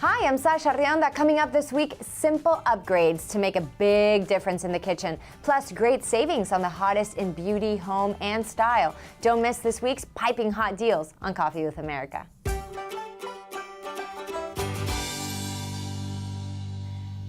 Hi, I'm Sasha Rionda. Coming up this week, simple upgrades to make a big difference in the kitchen. Plus, great savings on the hottest in beauty, home, and style. Don't miss this week's piping hot deals on Coffee with America.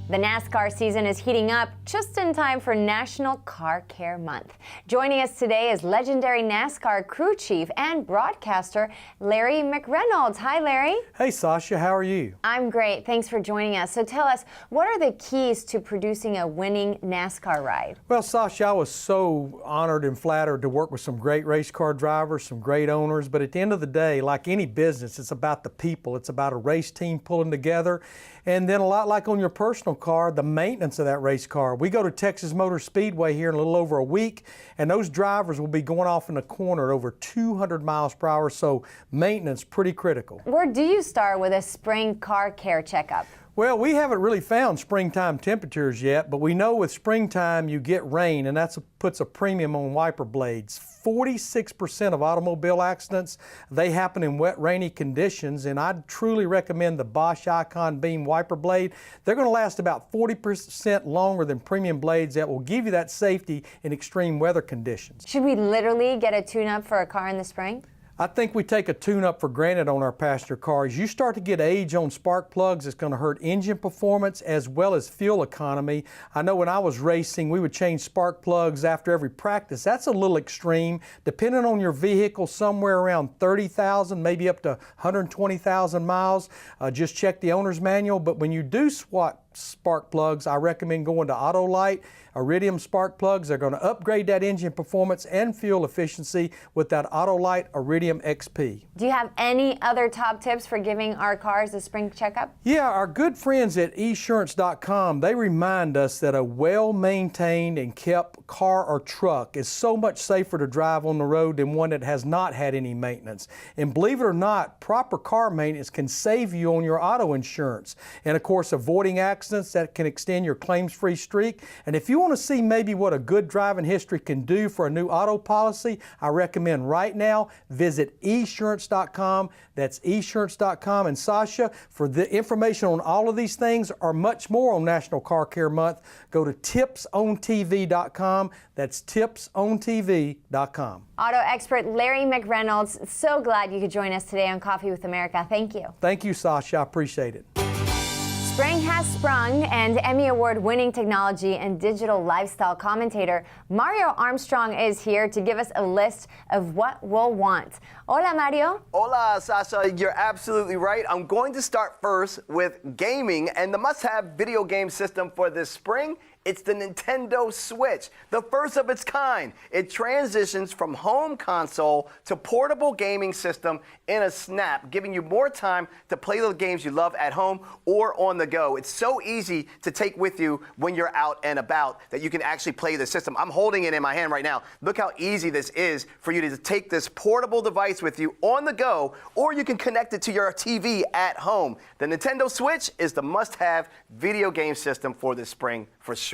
The NASCAR season is heating up just in time for National Car Care Month. Joining us today is legendary NASCAR crew chief and broadcaster Larry McReynolds. Hi, Larry. Hey, Sasha. How are you? I'm great. Thanks for joining us. So tell us, what are the keys to producing a winning NASCAR ride? Well, Sasha, I was so honored and flattered to work with some great race car drivers, some great owners. But at the end of the day, like any business, it's about the people. It's about a race team pulling together. And then a lot like on your personal car, the maintenance of that race car. We go to Texas Motor Speedway here in a little over a week, and those drivers will be going off in the corner at over 200 miles per hour, so maintenance pretty critical. Where do you start with a spring car care checkup? Well, we haven't really found springtime temperatures yet, but we know with springtime you get rain, and that puts a premium on wiper blades. 46% of automobile accidents, they happen in wet, rainy conditions, and I'd truly recommend the Bosch Icon Beam wiper blade. They're going to last about 40% longer than premium blades that will give you that safety in extreme weather conditions. Should we literally get a tune-up for a car in the spring? I think we take a tune-up for granted on our passenger cars. You start to get age on spark plugs, it's going to hurt engine performance as well as fuel economy. I know when I was racing, we would change spark plugs after every practice. That's a little extreme. Depending on your vehicle, somewhere around 30,000, maybe up to 120,000 miles. Just check the owner's manual. But when you do swap spark plugs, I recommend going to Autolite. Iridium spark plugs, they're going to upgrade that engine performance and fuel efficiency with that Autolite Iridium XP. Do you have any other top tips for giving our cars a spring checkup? Yeah, our good friends at esurance.com, they remind us that a well-maintained and kept car or truck is so much safer to drive on the road than one that has not had any maintenance. And believe it or not, proper car maintenance can save you on your auto insurance. And of course, avoiding accidents, that can extend your claims-free streak. And if you want to see maybe what a good driving history can do for a new auto policy, I recommend right now visit esurance.com. That's esurance.com. And Sasha, for the information on all of these things or much more on National Car Care Month, go to tipsontv.com. That's tipsontv.com. Auto expert Larry McReynolds, so glad you could join us today on Coffee with America. Thank you. Thank you, Sasha. I appreciate it. Spring has sprung, and Emmy Award-winning technology and digital lifestyle commentator Mario Armstrong is here to give us a list of what we'll want. Hola, Mario. Hola, Sasha. You're absolutely right. I'm going to start first with gaming, and the must-have video game system for this spring. It's the Nintendo Switch, the first of its kind. It transitions from home console to portable gaming system in a snap, giving you more time to play the games you love at home or on the go. It's so easy to take with you when you're out and about that you can actually play the system. I'm holding it in my hand right now. Look how easy this is for you to take this portable device with you on the go, or you can connect it to your TV at home. The Nintendo Switch is the must-have video game system for this spring for sure.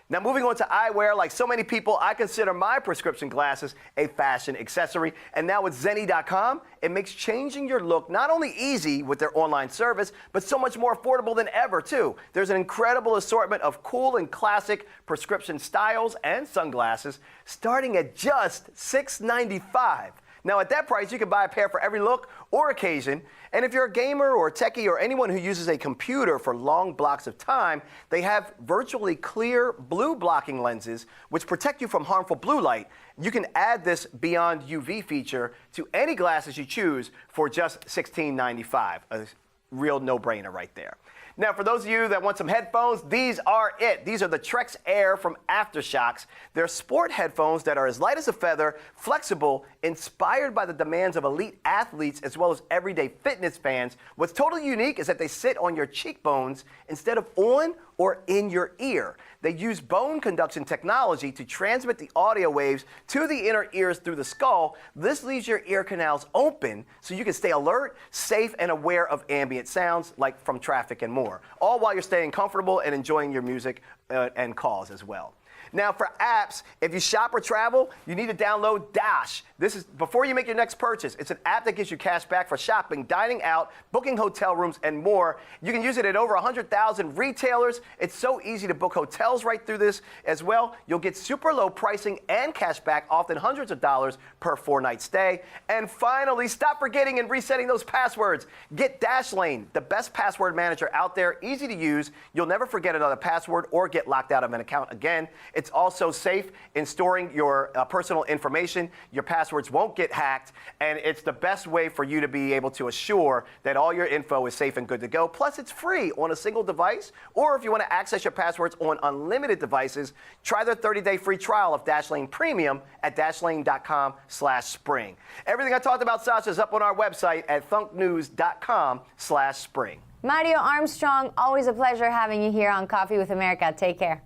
Now, moving on to eyewear, like so many people, I consider my prescription glasses a fashion accessory. And now with Zenni.com, it makes changing your look not only easy with their online service, but so much more affordable than ever, too. There's an incredible assortment of cool and classic prescription styles and sunglasses, starting at just $6.95. Now, at that price, you can buy a pair for every look or occasion. And if you're a gamer or a techie or anyone who uses a computer for long blocks of time, they have virtually clear blue blocking lenses which protect you from harmful blue light. You can add this Beyond UV feature to any glasses you choose for just $16.95. A real no-brainer right there. Now, for those of you that want some headphones, these are it. These are the Trex Air from Aftershocks. They're sport headphones that are as light as a feather, flexible, inspired by the demands of elite athletes as well as everyday fitness fans. What's totally unique is that they sit on your cheekbones instead of on or in your ear. They use bone conduction technology to transmit the audio waves to the inner ears through the skull. This leaves your ear canals open so you can stay alert, safe, and aware of ambient sounds like from traffic and more, all while you're staying comfortable and enjoying your music and calls as well. Now, for apps, if you shop or travel, you need to download Dash. This is before you make your next purchase. It's an app that gives you cash back for shopping, dining out, booking hotel rooms, and more. You can use it at over 100,000 retailers. It's so easy to book hotels right through this as well. You'll get super low pricing and cash back, often hundreds of dollars per 4-night stay. And finally, stop forgetting and resetting those passwords. Get Dashlane, the best password manager out there, easy to use. You'll never forget another password or get locked out of an account again. It's also safe in storing your personal information. Your passwords won't get hacked, and it's the best way for you to be able to assure that all your info is safe and good to go. Plus, it's free on a single device, or if you want to access your passwords on unlimited devices, try their 30-day free trial of Dashlane Premium at dashlane.com/spring. Everything I talked about, Sasha, is up on our website at thunknews.com/spring. Mario Armstrong, always a pleasure having you here on Coffee with America. Take care.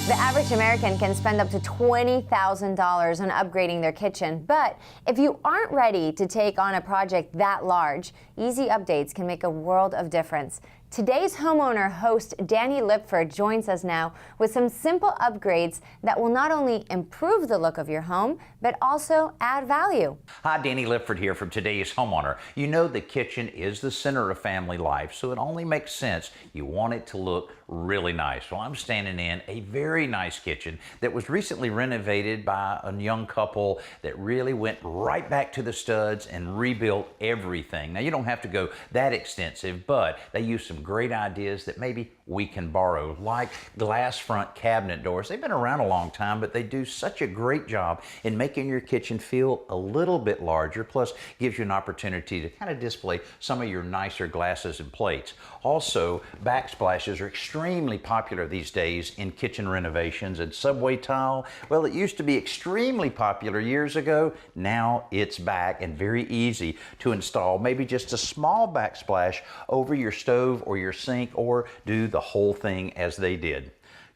The average American can spend up to $20,000 on upgrading their kitchen, but if you aren't ready to take on a project that large, easy updates can make a world of difference. Today's homeowner host Danny Lipford joins us now with some simple upgrades that will not only improve the look of your home, but also add value. Hi, Danny Lipford here from Today's Homeowner. You know the kitchen is the center of family life, so it only makes sense you want it to look really nice. Well, I'm standing in a very nice kitchen that was recently renovated by a young couple that really went right back to the studs and rebuilt everything. Now, you don't have to go that extensive, but they used some great ideas that maybe we can borrow, like glass front cabinet doors. They've been around a long time, but they do such a great job in making your kitchen feel a little bit larger, plus gives you an opportunity to kind of display some of your nicer glasses and plates. Also, backsplashes are extremely popular these days in kitchen renovations, and subway tile, well, it used to be extremely popular years ago. Now it's back and very easy to install. Maybe just a small backsplash over your stove or your sink, or do the whole thing as they did.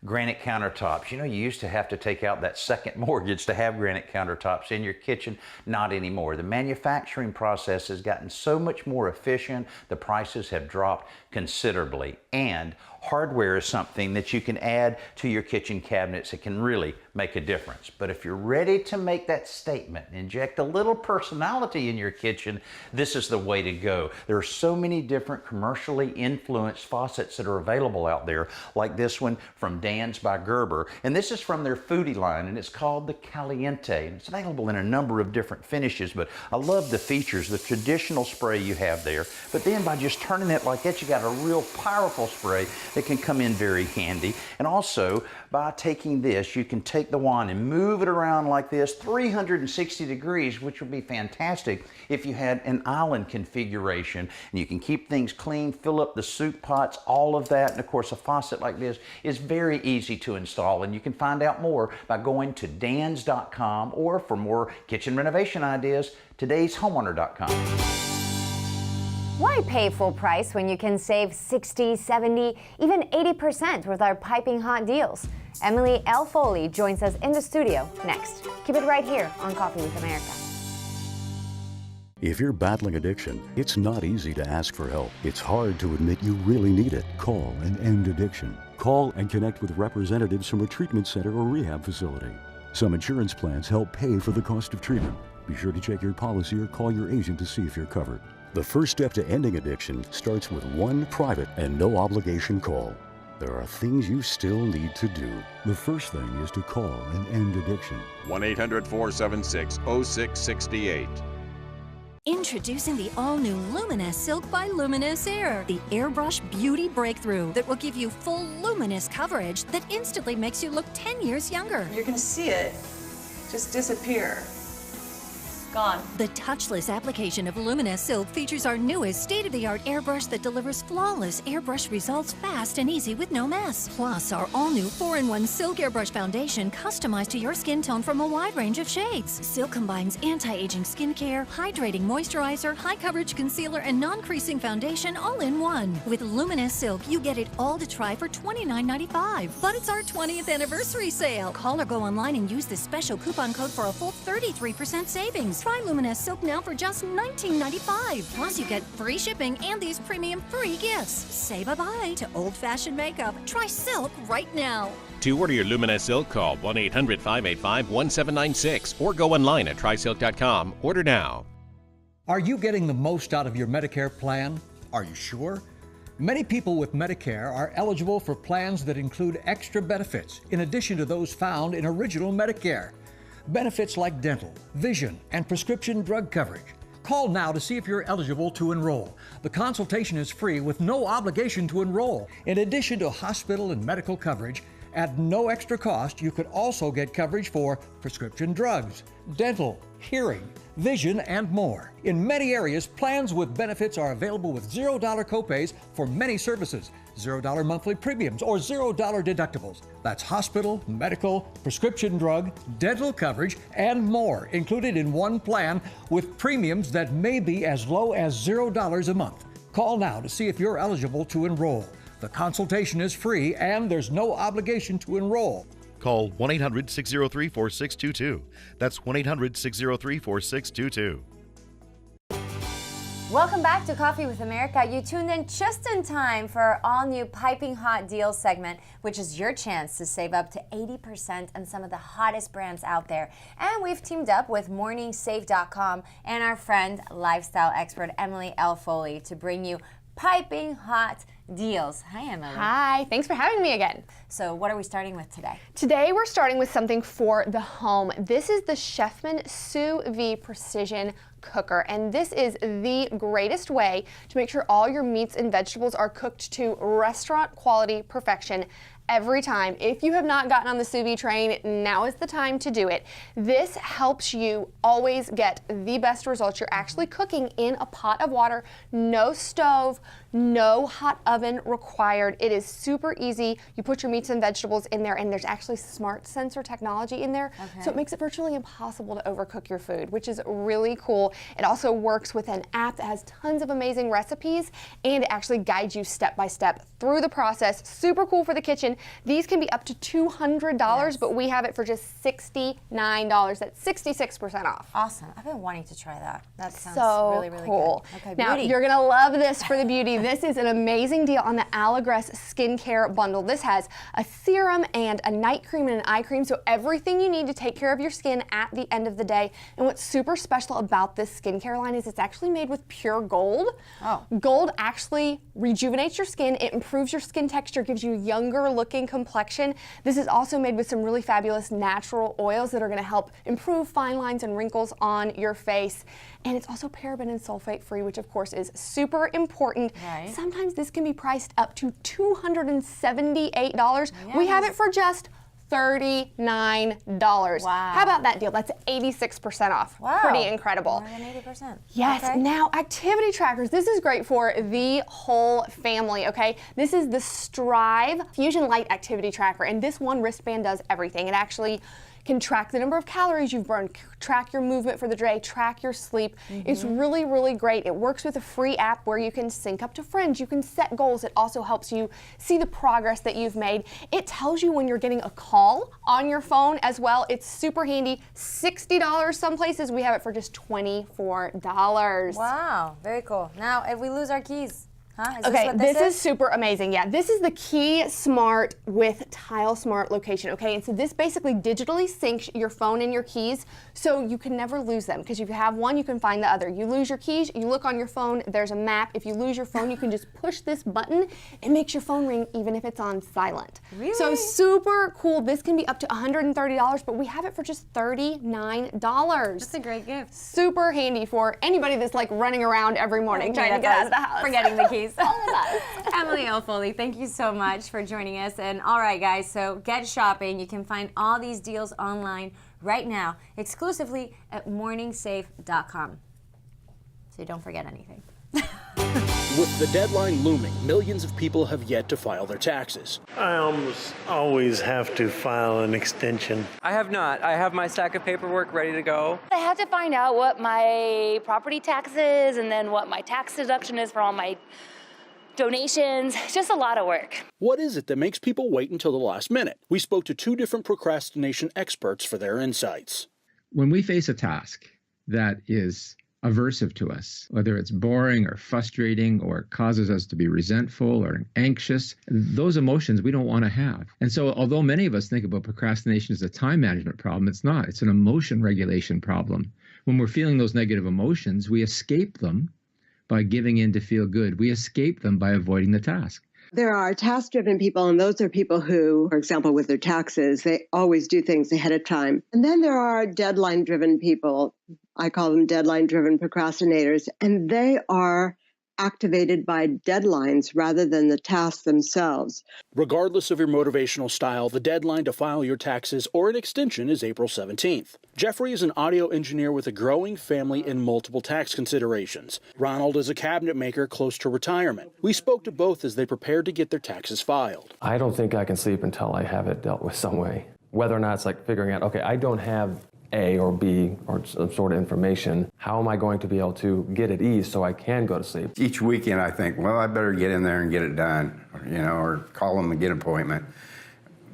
Granite countertops. You know, you used to have to take out that second mortgage to have granite countertops in your kitchen. Not anymore. The manufacturing process has gotten so much more efficient. The prices have dropped considerably. And hardware is something that you can add to your kitchen cabinets that can really make a difference. But if you're ready to make that statement, inject a little personality in your kitchen, this is the way to go. There are so many different commercially influenced faucets that are available out there, like this one from Dan's by Gerber. And this is from their foodie line, and it's called the Caliente. And it's available in a number of different finishes, but I love the features, the traditional spray you have there. But then by just turning it like that, you got a real powerful spray that can come in very handy. And also, by taking this, you can take the wand and move it around like this 360 degrees, which would be fantastic if you had an island configuration. And you can keep things clean, fill up the soup pots, all of that. And of course, a faucet like this is very easy to install. And you can find out more by going to dans.com, or for more kitchen renovation ideas, todayshomeowner.com. Why pay full price when you can save 60, 70, even 80% with our piping hot deals? Emily L. Foley joins us in the studio next. Keep it right here on Coffee with America. If you're battling addiction, it's not easy to ask for help. It's hard to admit you really need it. Call and end addiction. Call and connect with representatives from a treatment center or rehab facility. Some insurance plans help pay for the cost of treatment. Be sure to check your policy or call your agent to see if you're covered. The first step to ending addiction starts with one private and no obligation call. There are things you still need to do. The first thing is to call and end addiction. 1-800-476-0668. Introducing the all-new Luminous Silk by Luminous Air, the airbrush beauty breakthrough that will give you full luminous coverage that instantly makes you look 10 years younger. You're going to see it just disappear. Gone. The touchless application of Luminous Silk features our newest state-of-the-art airbrush that delivers flawless airbrush results fast and easy with no mess. Plus, our all-new 4-in-1 Silk Airbrush Foundation customized to your skin tone from a wide range of shades. Silk combines anti-aging skincare, hydrating moisturizer, high-coverage concealer, and non-creasing foundation all in one. With Luminous Silk, you get it all to try for $29.95. But it's our 20th anniversary sale. Call or go online and use this special coupon code for a full 33% savings. Try Luminous Silk now for just $19.95. Plus, you get free shipping and these premium free gifts. Say bye-bye to old-fashioned makeup. Try Silk right now. To order your Luminous Silk, call 1-800-585-1796 or go online at trysilk.com. Order now. Are you getting the most out of your Medicare plan? Are you sure? Many people with Medicare are eligible for plans that include extra benefits in addition to those found in original Medicare. Benefits like dental, vision, and prescription drug coverage. Call now to see if you're eligible to enroll. The consultation is free with no obligation to enroll. In addition to hospital and medical coverage, at no extra cost, you could also get coverage for prescription drugs, dental, hearing, vision, and more. In many areas, plans with benefits are available with $0 copays for many services, $0 monthly premiums, or $0 deductibles. That's hospital, medical, prescription drug, dental coverage, and more included in one plan with premiums that may be as low as $0 a month. Call now to see if you're eligible to enroll. The consultation is free and there's no obligation to enroll. Call 1-800-603-4622. That's 1-800-603-4622. Welcome back to Coffee with America. You tuned in just in time for our all-new Piping Hot Deals segment, which is your chance to save up to 80% on some of the hottest brands out there. And we've teamed up with morningsafe.com and our friend, lifestyle expert Emily L. Foley, to bring you Piping Hot Deals. Hi, Emily. Hi, thanks for having me again. So what are we starting with today? Today we're starting with something for the home. This is the Chefman Sous Vide Precision Cooker, and this is the greatest way to make sure all your meats and vegetables are cooked to restaurant quality perfection every time. If you have not gotten on the sous vide train, now is the time to do it. This helps you always get the best results. You're actually cooking in a pot of water, no stove, no hot oven required. It is super easy. You put your meats and vegetables in there, and there's actually smart sensor technology in there, so it makes it virtually impossible to overcook your food, which is really cool. It also works with an app that has tons of amazing recipes, and it actually guides you step by step through the process. Super cool for the kitchen. These can be up to $200, but we have it for just $69. That's 66% off. Awesome. I've been wanting to try that. That sounds so really, really cool. good. Okay, now, beauty. you're going to love this for the beauty. This is an amazing deal on the Allegress skincare bundle. This has a serum and a night cream and an eye cream, so everything you need to take care of your skin at the end of the day. And what's super special about this skincare line is it's actually made with pure gold. Oh. Gold actually rejuvenates your skin. It improves your skin texture, gives you younger looking complexion. This is also made with some really fabulous natural oils that are going to help improve fine lines and wrinkles on your face. And it's also paraben and sulfate free, which of course is super important. Right. Sometimes this can be priced up to $278. We have it for just $39. Wow. How about that deal? That's 86% off. Wow. Pretty incredible. More than 80%. Yes. Okay. Now, activity trackers. This is great for the whole family, okay? This is the Strive Fusion Light Activity Tracker, and this one wristband does everything. It actually can track the number of calories you've burned, track your movement for the day, track your sleep. It's really, really great. It works with a free app where you can sync up to friends, you can set goals. It also helps you see the progress that you've made. It tells you when you're getting a call on your phone as well. It's super handy. $60 some places. We have it for just $24. Wow, very cool. Now, if we lose our keys, huh? Is Okay, what this is super amazing. Yeah, this is the Key Smart with Tile Smart location, okay? And so this basically digitally syncs your phone and your keys so you can never lose them, because if you have one, you can find the other. You lose your keys, you look on your phone, there's a map. If you lose your phone, you can just push this button. It makes your phone ring even if it's on silent. Really? So super cool. This can be up to $130, but we have it for just $39. That's a great gift. Super handy for anybody that's like running around every morning trying to get out of the house. Forgetting the keys. All of us. Emily L. Foley, thank you so much for joining us. And all right, guys, so get shopping. You can find all these deals online right now, exclusively at morningsafe.com. So you don't forget anything. With the deadline looming, millions of people have yet to file their taxes. I almost always have to file an extension. I have not. I have my stack of paperwork ready to go. I have to find out what my property tax is and then what my tax deduction is for all my donations. It's just a lot of work. What is it that makes people wait until the last minute? We spoke to two different procrastination experts for their insights. When we face a task, that is aversive to us, whether it's boring or frustrating or causes us to be resentful or anxious. Those emotions we don't want to have. And so although many of us think about procrastination as a time management problem, it's not. It's an emotion regulation problem. When we're feeling those negative emotions, we escape them by giving in to feel good. We escape them by avoiding the task. There are task-driven people, and those are people who, for example, with their taxes, they always do things ahead of time. And then there are deadline-driven people. I call them deadline-driven procrastinators, and they are activated by deadlines rather than the tasks themselves. Regardless of your motivational style, the deadline to file your taxes or an extension is April 17th. Jeffrey is an audio engineer with a growing family and multiple tax considerations. Ronald is a cabinet maker close to retirement. We spoke to both as they prepared to get their taxes filed. I don't think I can sleep until I have it dealt with some way. Whether or not it's like figuring out, okay, I don't have A or B or some sort of information. How am I going to be able to get at ease so I can go to sleep? Each weekend I think, well, I better get in there and get it done, or call them and get an appointment.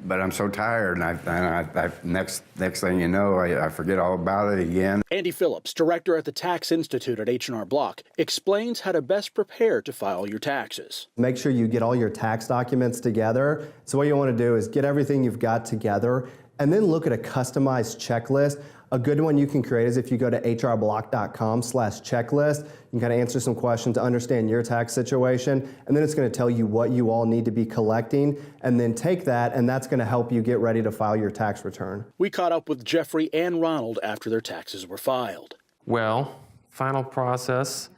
But I'm so tired, and I next thing you know, I forget all about it again. Andy Phillips, director at the Tax Institute at H&R Block, explains how to best prepare to file your taxes. Make sure you get all your tax documents together. So what you want to do is get everything you've got together, and then look at a customized checklist. A good one you can create is if you go to hrblock.com/checklist, you can kind of answer some questions to understand your tax situation, and then it's going to tell you what you all need to be collecting, and then take that, and that's going to help you get ready to file your tax return. We caught up with Jeffrey and Ronald after their taxes were filed. Well, final process.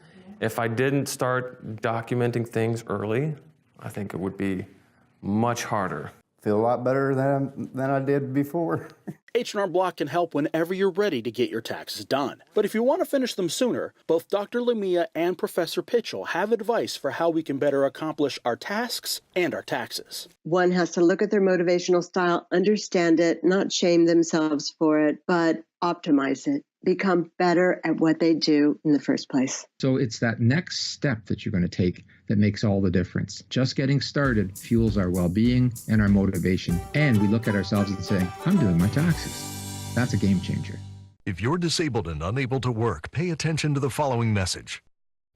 If I didn't start documenting things early, I think it would be much harder. Feel a lot better than I did before. H&R Block can help whenever you're ready to get your taxes done. But if you want to finish them sooner, both Dr. Lamia and Professor Pitchell have advice for how we can better accomplish our tasks and our taxes. One has to look at their motivational style, understand it, not shame themselves for it, but optimize it. Become better at what they do in the first place. So it's that next step that you're going to take that makes all the difference. Just getting started fuels our well-being and our motivation. And we look at ourselves and say, I'm doing my taxes. That's a game changer. If you're disabled and unable to work, pay attention to the following message.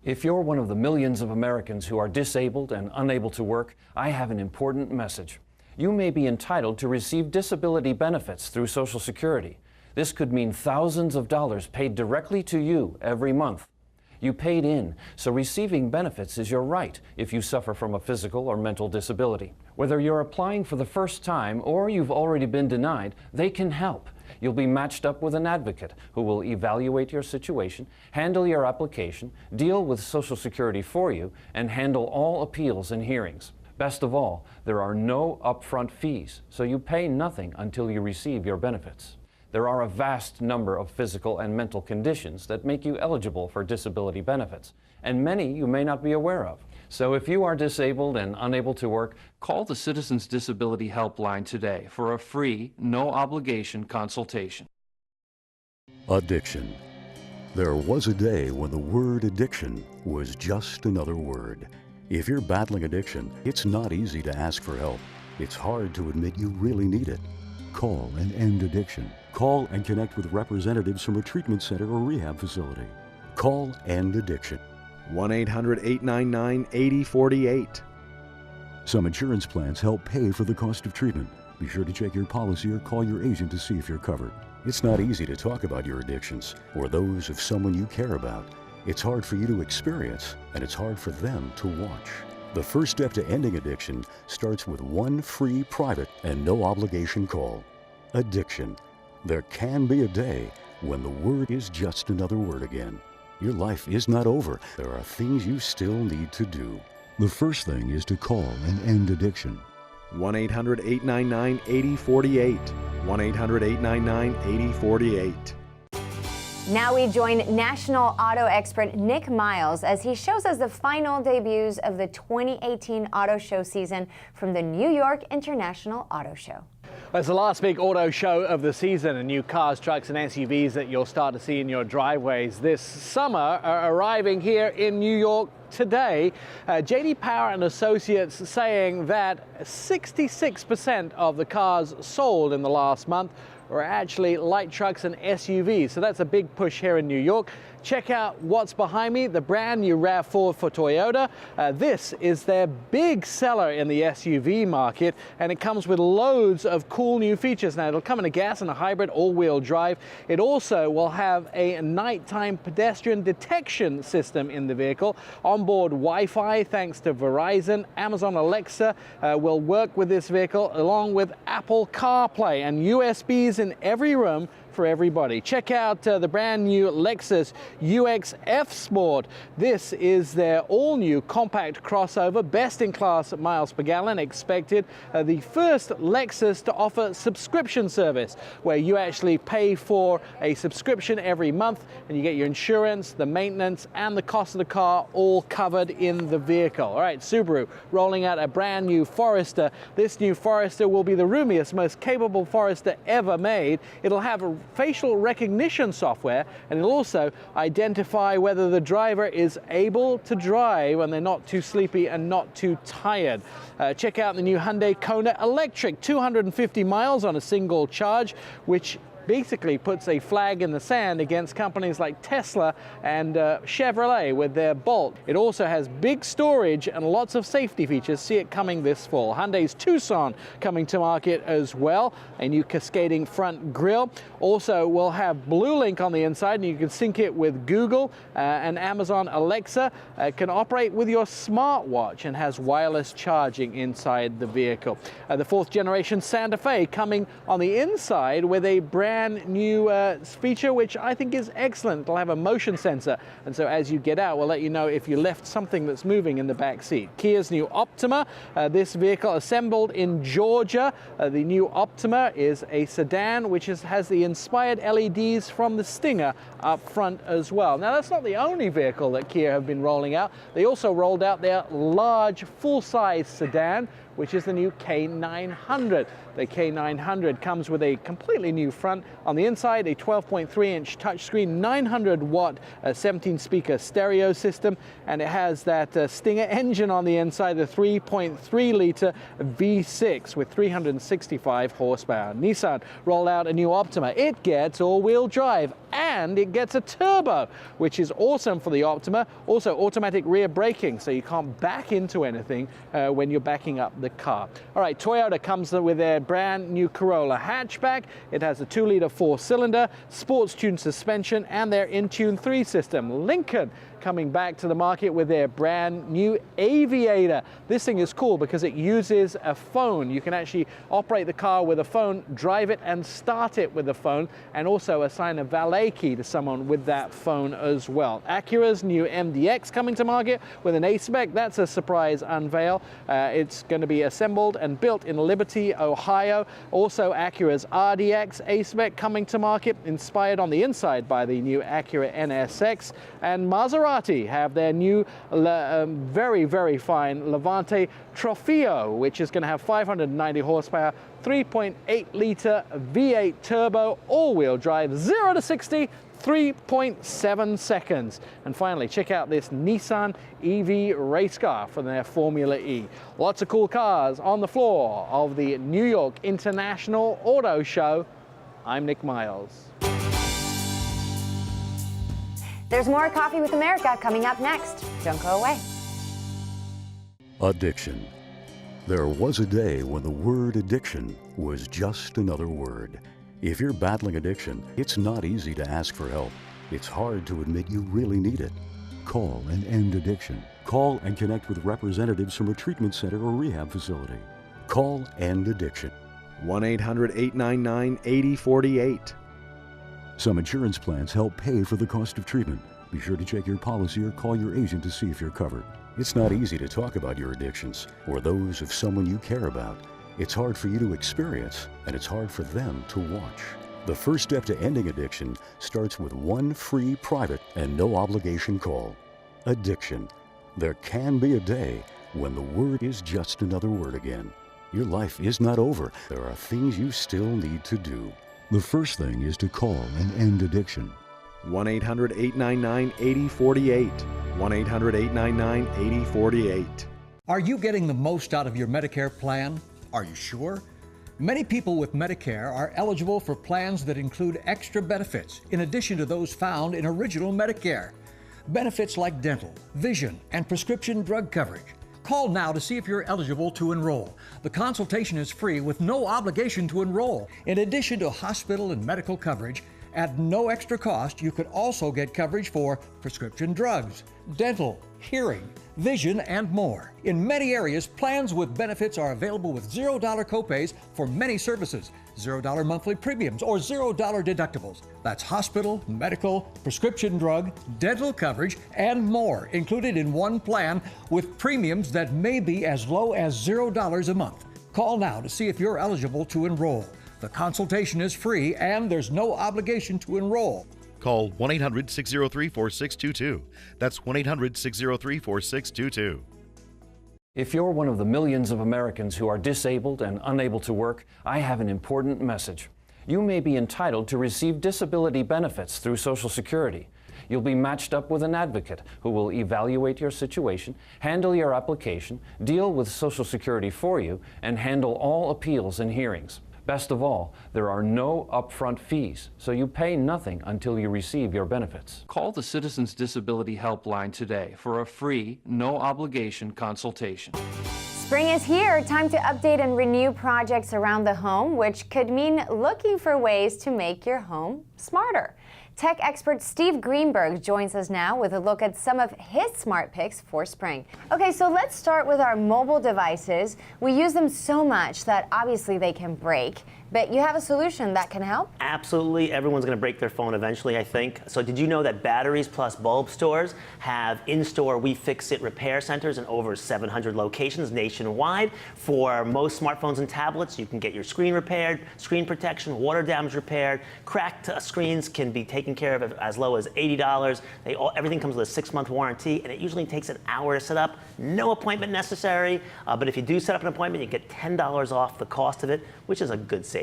If you're one of the millions of Americans who are disabled and unable to work, I have an important message. You may be entitled to receive disability benefits through Social Security. This could mean thousands of dollars paid directly to you every month. You paid in, so receiving benefits is your right if you suffer from a physical or mental disability. Whether you're applying for the first time or you've already been denied, they can help. You'll be matched up with an advocate who will evaluate your situation, handle your application, deal with Social Security for you, and handle all appeals and hearings. Best of all, there are no upfront fees, so you pay nothing until you receive your benefits. There are a vast number of physical and mental conditions that make you eligible for disability benefits, and many you may not be aware of. So if you are disabled and unable to work, call the Citizens Disability Helpline today for a free, no-obligation consultation. Addiction. There was a day when the word addiction was just another word. If you're battling addiction, it's not easy to ask for help. It's hard to admit you really need it. Call and end addiction. Call and connect with representatives from a treatment center or rehab facility. Call End Addiction. 1-800-899-8048. Some insurance plans help pay for the cost of treatment. Be sure to check your policy or call your agent to see if you're covered. It's not easy to talk about your addictions or those of someone you care about. It's hard for you to experience, and it's hard for them to watch. The first step to ending addiction starts with one free, private, and no-obligation call. Addiction. There can be a day when the word is just another word again. Your life is not over. There are things you still need to do. The first thing is to call and end addiction. 1-800-899-8048. 1-800-899-8048. Now we join national auto expert Nik Miles as he shows us the final debuts of the 2018 auto show season from the New York International Auto Show. It's the last big auto show of the season, and new cars, trucks and SUVs that you'll start to see in your driveways this summer are arriving here in New York today. J.D. Power and Associates saying that 66% of the cars sold in the last month are actually light trucks and SUVs. So that's a big push here in New York. Check out what's behind me, the brand new RAV4 for Toyota. This is their big seller in the SUV market, and it comes with loads of cool new features. Now, it'll come in a gas and a hybrid all-wheel drive. It also will have a nighttime pedestrian detection system in the vehicle. Onboard Wi-Fi, thanks to Verizon. Amazon Alexa will work with this vehicle, along with Apple CarPlay, and USBs in every room for everybody. Check out the brand new Lexus UX-F Sport. This is their all-new compact crossover, best-in-class miles per gallon expected. The first Lexus to offer subscription service, where you actually pay for a subscription every month and you get your insurance, the maintenance, and the cost of the car all covered in the vehicle. All right, Subaru rolling out a brand new Forester. This new Forester will be the roomiest, most capable Forester ever made. It'll have a facial recognition software, and it'll also identify whether the driver is able to drive when they're not too sleepy and not too tired. Check out the new Hyundai Kona Electric, 250 miles on a single charge, which basically puts a flag in the sand against companies like Tesla and Chevrolet with their Bolt. It also has big storage and lots of safety features. See it coming this fall. Hyundai's Tucson coming to market as well. A new cascading front grille. Also will have Blue Link on the inside, and you can sync it with Google and Amazon Alexa. It can operate with your smartwatch and has wireless charging inside the vehicle. The fourth generation Santa Fe coming on the inside with a brand new feature, which I think is excellent. It'll have a motion sensor, and so as you get out, we'll let you know if you left something that's moving in the back seat. Kia's new Optima, this vehicle assembled in Georgia. The new Optima is a sedan which has the inspired LEDs from the Stinger up front as well. Now, that's not the only vehicle that Kia have been rolling out. They also rolled out their large full-size sedan, which is the new K900. The K900 comes with a completely new front. On the inside, a 12.3-inch touchscreen, 900-watt 17-speaker stereo system, and it has that Stinger engine on the inside, the 3.3-liter V6 with 365 horsepower. Nissan rolled out a new Optima. It gets all-wheel drive, and it gets a turbo, which is awesome for the Optima. Also, automatic rear braking, so you can't back into anything when you're backing up the car. All right, Toyota comes with their brand new Corolla hatchback. It has a 2-liter 4-cylinder, sports-tuned suspension, and their InTune 3 system. Lincoln coming back to the market with their brand new Aviator. This thing is cool because it uses a phone. You can actually operate the car with a phone, drive it and start it with a phone, and also assign a valet key to someone with that phone as well. Acura's new MDX coming to market with an A-Spec. That's a surprise unveil. It's going to be assembled and built in Liberty, Ohio. Also, Acura's RDX A-Spec coming to market, inspired on the inside by the new Acura NSX. And Maserati have their new very, very fine Levante Trofeo, which is going to have 590 horsepower, 3.8-liter V8 turbo, all-wheel drive, 0 to 60, 3.7 seconds. And finally, check out this Nissan EV race car from their Formula E. Lots of cool cars on the floor of the New York International Auto Show. I'm Nik Miles. There's more Coffee with America coming up next. Don't go away. Addiction. There was a day when the word addiction was just another word. If you're battling addiction, it's not easy to ask for help. It's hard to admit you really need it. Call and end addiction. Call and connect with representatives from a treatment center or rehab facility. Call End Addiction. 1-800-899-8048. Some insurance plans help pay for the cost of treatment. Be sure to check your policy or call your agent to see if you're covered. It's not easy to talk about your addictions or those of someone you care about. It's hard for you to experience, and it's hard for them to watch. The first step to ending addiction starts with one free, private, and no obligation call. Addiction. There can be a day when the word is just another word again. Your life is not over. There are things you still need to do. The first thing is to call and end addiction. 1-800-899-8048. 1-800-899-8048. Are you getting the most out of your Medicare plan? Are you sure? Many people with Medicare are eligible for plans that include extra benefits in addition to those found in original Medicare. Benefits like dental, vision, and prescription drug coverage. Call now to see if you're eligible to enroll. The consultation is free with no obligation to enroll. In addition to hospital and medical coverage, at no extra cost, you could also get coverage for prescription drugs, dental, hearing, vision, and more. In many areas, plans with benefits are available with $0 copays for many services, $0 monthly premiums, or $0 deductibles. That's hospital, medical, prescription drug, dental coverage, and more included in one plan with premiums that may be as low as $0 a month. Call now to see if you're eligible to enroll. The consultation is free and there's no obligation to enroll. Call 1-800-603-4622. That's 1-800-603-4622. If you're one of the millions of Americans who are disabled and unable to work, I have an important message. You may be entitled to receive disability benefits through Social Security. You'll be matched up with an advocate who will evaluate your situation, handle your application, deal with Social Security for you, and handle all appeals and hearings. Best of all, there are no upfront fees, so you pay nothing until you receive your benefits. Call the Citizens Disability Helpline today for a free, no-obligation consultation. Spring is here. Time to update and renew projects around the home, which could mean looking for ways to make your home smarter. Tech expert Steve Greenberg joins us now with a look at some of his smart picks for spring. Okay, so let's start with our mobile devices. We use them so much that obviously they can break, but you have a solution that can help? Absolutely. Everyone's going to break their phone eventually, I think. So did you know that Batteries Plus Bulb stores have in-store We Fix It repair centers in over 700 locations nationwide? For most smartphones and tablets, you can get your screen repaired, screen protection, water damage repaired. Cracked screens can be taken care of as low as $80. Everything comes with a 6-month warranty, and it usually takes an hour to set up. No appointment necessary, but if you do set up an appointment, you get $10 off the cost of it, which is a good savings.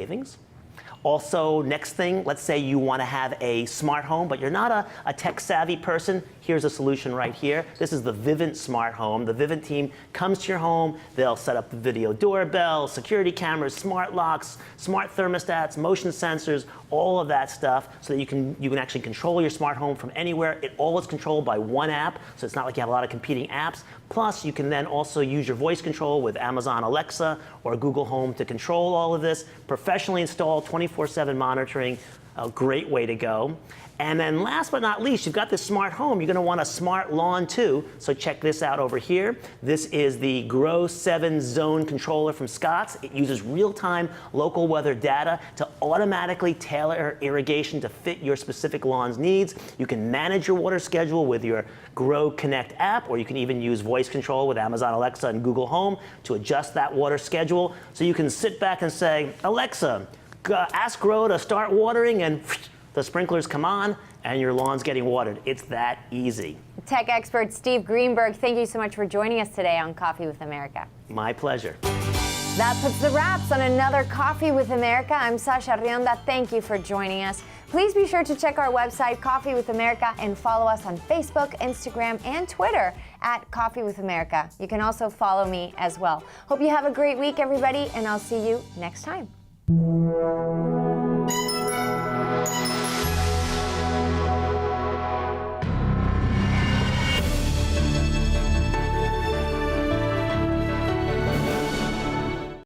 Also, next thing, let's say you want to have a smart home, but you're not a tech-savvy person. Here's a solution right here. This is the Vivint Smart Home. The Vivint team comes to your home. They'll set up the video doorbell, security cameras, smart locks, smart thermostats, motion sensors, all of that stuff, so that you can actually control your smart home from anywhere. It all is controlled by one app, so it's not like you have a lot of competing apps. Plus, you can then also use your voice control with Amazon Alexa or Google Home to control all of this. Professionally installed, 24/7 monitoring, a great way to go. And then last but not least, you've got this smart home. You're going to want a smart lawn too. So check this out over here. This is the Grow 7 Zone controller from Scotts. It uses real-time local weather data to automatically tailor irrigation to fit your specific lawn's needs. You can manage your water schedule with your Grow Connect app, or you can even use voice control with Amazon Alexa and Google Home to adjust that water schedule. So you can sit back and say, Alexa, ask Grow to start watering, and the sprinklers come on and your lawn's getting watered. It's that easy. Tech expert Steve Greenberg, thank you so much for joining us today on Coffee with America. My pleasure. That puts the wraps on another Coffee with America. I'm Sasha Rionda. Thank you for joining us. Please be sure to check our website, Coffee with America, and follow us on Facebook, Instagram, and Twitter at Coffee with America. You can also follow me as well. Hope you have a great week, everybody, and I'll see you next time.